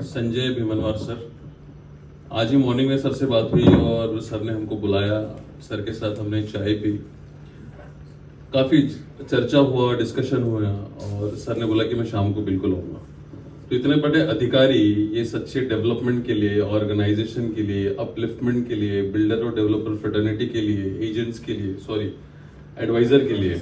Sanjay Bhimanwar sir, आज ही morning में sir से बात हुई और सर ने हमको बुलाया। सर के साथ हमने चाय पी, काफ़ी चर्चा हुआ, डिस्कशन हुआ और सर ने बोला कि मैं शाम को बिल्कुल आऊँगा। तो इतने बड़े अधिकारी ये सच्चे डेवलपमेंट के लिए, ऑर्गेनाइजेशन के लिए, अपलिफ्टमेंट के लिए, बिल्डर और डेवलपर फ्रेटर्निटी के लिए, एजेंट्स के लिए, सॉरी एडवाइजर के लिए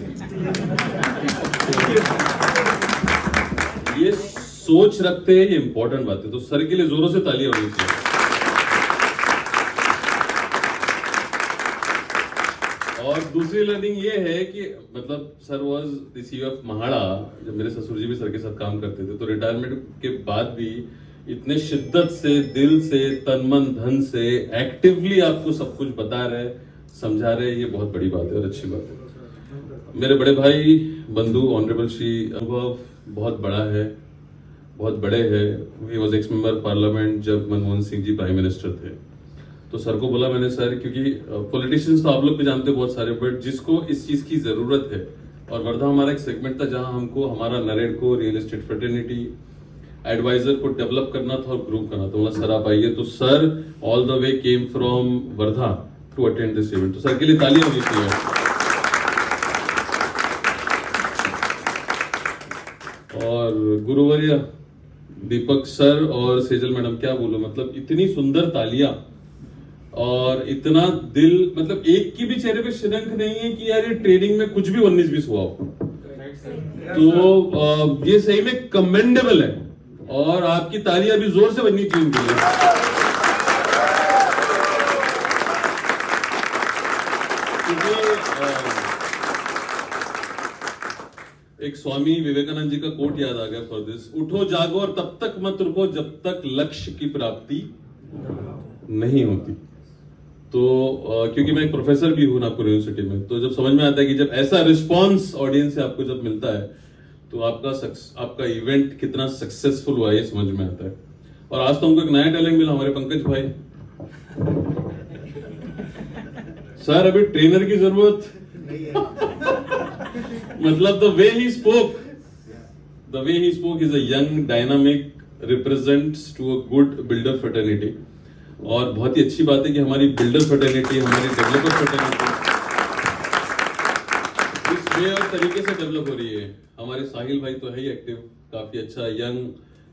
ये सोच रखते हैं, ये इंपॉर्टेंट बात है। तो सर के लिए जोरों से तालियां होनी चाहिए। और दूसरी लर्निंग ये है कि मतलब sir was the CEO of MHADA, जब मेरे ससुर जी भी सर के साथ काम करते थे, तो रिटायरमेंट के बाद भी इतने शिद्दत से, दिल से, तन मन धन से एक्टिवली आपको सब कुछ बता रहे, समझा रहे, ये बहुत बड़ी बात है और अच्छी बात है। मेरे बड़े भाई बंधु ऑनरेबल श्री अनुभव बहुत बड़ा है, बहुत बड़े हैं। He was x member parliament जब मनमोहन सिंह जी प्राइम मिनिस्टर थे। तो सर को बोला मैंने, सर क्योंकि पॉलिटिशियंस तो आप लोग भी जानते हो बहुत सारे, बट जिसको इस चीज की जरूरत है, और वर्धा हमारा एक सेगमेंट था जहां हमको हमारा NAREDCO, real estate fraternity, advisor को डेवलप करना था और ग्रुप करना था। बोला सर आप आइए। तो sir all the way came from Wardha to attend this event. तो सर के लिए तालियां होनी चाहिए। और गुरुवर्य दीपक सर और सेजल मैडम, क्या बोलो, मतलब इतनी सुंदर तालियां और इतना दिल, मतलब एक की भी चेहरे पे शिरंक नहीं है कि यार ये ट्रेनिंग में कुछ भी 19-20 हुआ हो। तो ये सही में कमेंडेबल है और आपकी तालियां भी जोर से बननी चाहिए उनके लिए। एक स्वामी विवेकानंद जी का कोट याद आ गया फॉर दिस, उठो जागो और तब तक मत रुको जब तक लक्ष्य की प्राप्ति नहीं होती। तो क्योंकि मैं एक प्रोफेसर भी हूं नागपुर यूनिवर्सिटी में, तो जब समझ में आता है कि जब ऐसा रिस्पांस ऑडियंस से आपको जब मिलता है तो आपका इवेंट कितना सक्सेसफुल हुआ ये समझ में आता है। और आज तो हमको एक नया टैलेंट मिला, हमारे पंकज भाई। सर अभी ट्रेनर की जरूरत नहीं है। मतलब the way he spoke is a young, dynamic, represents to a good builder fraternity। और बहुत ही अच्छी बात है कि हमारी बिल्डर फ्रेटर्निटी, हमारी डेवलपर फ्रेटर्निटी इस वे और तरीके से डेवलप हो रही है। हमारे साहिल भाई तो है ही एक्टिव, काफी अच्छा यंग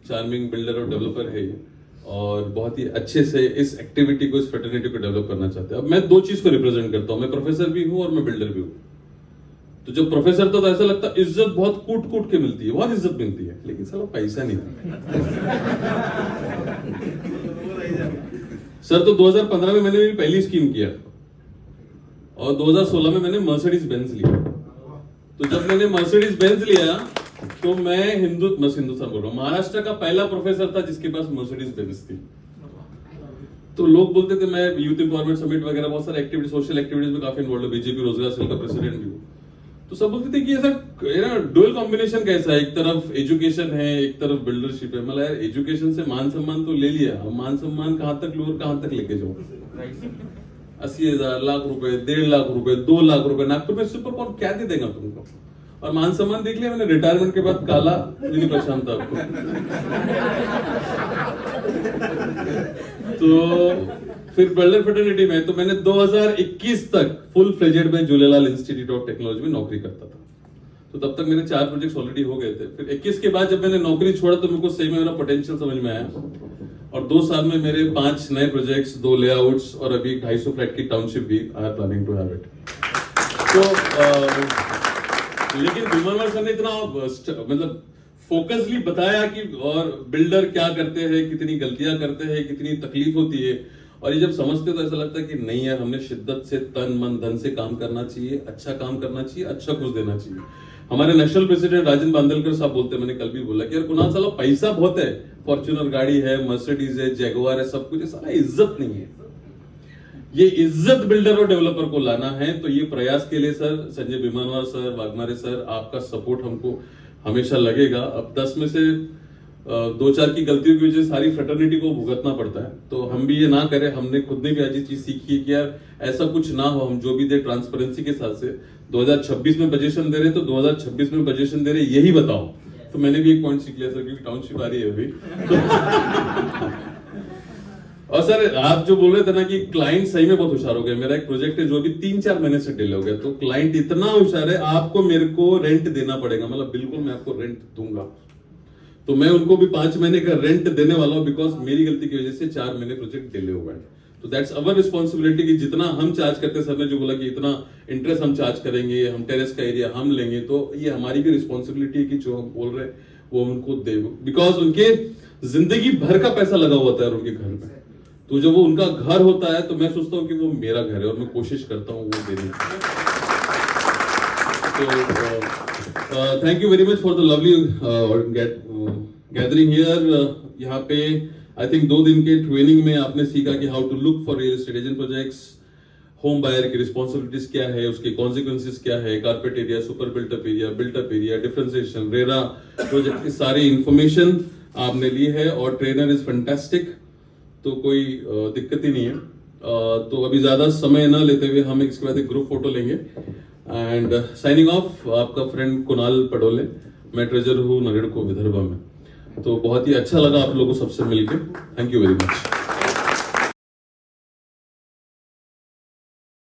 चार्मिंग बिल्डर और डेवलपर है और बहुत ही अच्छे से इस एक्टिविटी को, इस फ्रेटर्निटी को डेवलप करना चाहते हैं। अब मैं दो चीज को रिप्रेजेंट करता हूं, मैं प्रोफेसर भी हूं और मैं बिल्डर भी हूं। तो जब प्रोफेसर तो ऐसा लगता है इज्जत बहुत कूट कूट के मिलती है, बहुत इज्जत मिलती है, लेकिन साला पैसा नहीं। सर तो 2015 में मैंने मेरी पहली स्कीम किया और 2016 में मैंने मर्सिडीज बेंज लिया। तो जब मैंने मर्सिडीज बेंज लिया तो मैं हिंदुस्तान बोल रहा हूँ, महाराष्ट्र का पहला प्रोफेसर था जिसके पास मर्सिडीज बेंज थी। तो लोग बोलते थे, मैं यूथ एम्पावरमेंट समिट वगैरह बहुत सारे एक्टिविटी, सोशल एक्टिविटीज में काफी इन्वॉल्व, बीजेपी रोजगार सेल का प्रेसिडेंट भी हूँ। तो सब बोलते थे कि ऐसा डुअल कॉम्बिनेशन कैसा है, एक तरफ एजुकेशन है, एक तरफ बिल्डरशिप है। मतलब यार एजुकेशन से मान सम्मान तो ले लिया, अब मान सम्मान कहां तक लूं और कहां तक लेके जाऊं। 80,000, लाख रुपए, 1.5 लाख रुपए, 2 लाख रुपए, नागपुर में सुपर कौन क्या दे देगा तुमको। और मान सम्मान देख लिया मैंने, रिटायरमेंट के बाद काला नहीं पहचानता आपको। तो फिर बिल्डर फ्रेटर्निटी में तो मैंने 2021 तक फुल फ्लेजेड में झूलेलाल इंस्टीट्यूट ऑफ टेक्नोलॉजी में नौकरी करता था। तो तब तक मेरे 4 प्रोजेक्ट्स ऑलरेडी हो गए थे। फिर 21 के बाद जब मैंने नौकरी छोड़ा तो मेरे को सही में मेरा पोटेंशियल समझ में आया और 2 साल में मेरे 5 नए प्रोजेक्ट्स, 2 लेआउट्स और अभी 250 फ्लैट की टाउनशिप भी I am planning to have it. तो लेकिन भीमनवार सर ने इतना मतलब फोकसली बताया कि और बिल्डर क्या करते हैं, कितनी गलतियां करते हैं, कितनी तकलीफ होती है, और ये जब समझते तो ऐसा लगता है कि नहीं यार, हमने शिद्दत से, तन मन धन से काम करना चाहिए, अच्छा काम करना चाहिए, अच्छा कुछ देना चाहिए। हमारे नेशनल प्रेसिडेंट राजन बांदलकर साहब बोलते हैं, मैंने कल भी बोला कि यार कुणाल साला पैसा बहुत है, फॉर्च्यूनर गाड़ी है, मर्सिडीज है, जैगुआर है, सब कुछ है, साला इज्जत नहीं है। ये इज्जत बिल्डर और डेवलपर को लाना है। तो ये प्रयास के लिए sir, Sanjay Bhimanwar sir, Waghmare sir, आपका सपोर्ट हमको हमेशा लगेगा। अब 10 में से 2-4 की गलतियों की वजह से सारी फ्रेटर्निटी को भुगतना पड़ता है, तो हम भी ये ना करें। हमने खुद ने भी आज ये चीज सीखी है कि यार ऐसा कुछ ना हो, हम जो भी दे ट्रांसपेरेंसी के साथ से 2026 में बजेशन दे रहे तो 2026 में बजेशन दे रहे यही बताओ, तो मैंने भी एक पॉइंट सीख लिया सर, क्योंकि टाउनशिप आ रही है अभी। और सर आप जो बोल रहे थे ना कि क्लाइंट सही में बहुत होशियार हो गया, मेरा एक प्रोजेक्ट है जो अभी 3-4 महीने से डिले हो गया, तो क्लाइंट इतना होशियार है, आपको मेरे को रेंट देना पड़ेगा, मतलब बिल्कुल मैं आपको रेंट दूंगा। तो मैं उनको भी 5 महीने का रेंट देने वाला हूँ, बिकॉज मेरी गलती की वजह से 4 महीने प्रोजेक्ट डिले हुआ है। तो दैट्स अवर रिस्पॉन्सिबिलिटी कि जितना हम चार्ज करते हैं, सर ने जो बोला कि इतना इंटरेस्ट हम चार्ज करेंगे, हम टेरेस का एरिया हम लेंगे, तो ये हमारी भी रिस्पॉन्सिबिलिटी है कि जो हम बोल रहे हैं वो उनको दे, बिकॉज उनके जिंदगी भर का पैसा लगा हुआ था उनके घर में। तो जब वो उनका घर होता है तो मैं सोचता हूँ कि वो मेरा घर है और मैं कोशिश करता हूँ वो देने की। तो thank you very much for the lovely gathering here. यहाँ पे आई थिंक 2 दिन के ट्रेनिंग में आपने सीखा कि how to look for real estate agent projects, home buyer की रिस्पॉन्सिबिलिटीज क्या है, उसके कॉन्सिक्वेंसेस क्या है, carpet area, super built up area, differentiation, RERA project की सारी इंफॉर्मेशन आपने ली है, और ट्रेनर इज फैंटास्टिक, तो कोई दिक्कत ही नहीं है। तो अभी ज्यादा समय ना लेते हुए हम इसके बाद एक ग्रुप फोटो लेंगे, एंड साइनिंग ऑफ आपका फ्रेंड कुणाल पडोले, मैं ट्रेजर हूँ नगड़को विदर्भा में। तो बहुत ही अच्छा लगा आप लोगों को सबसे मिलकर, थैंक यू वेरी मच।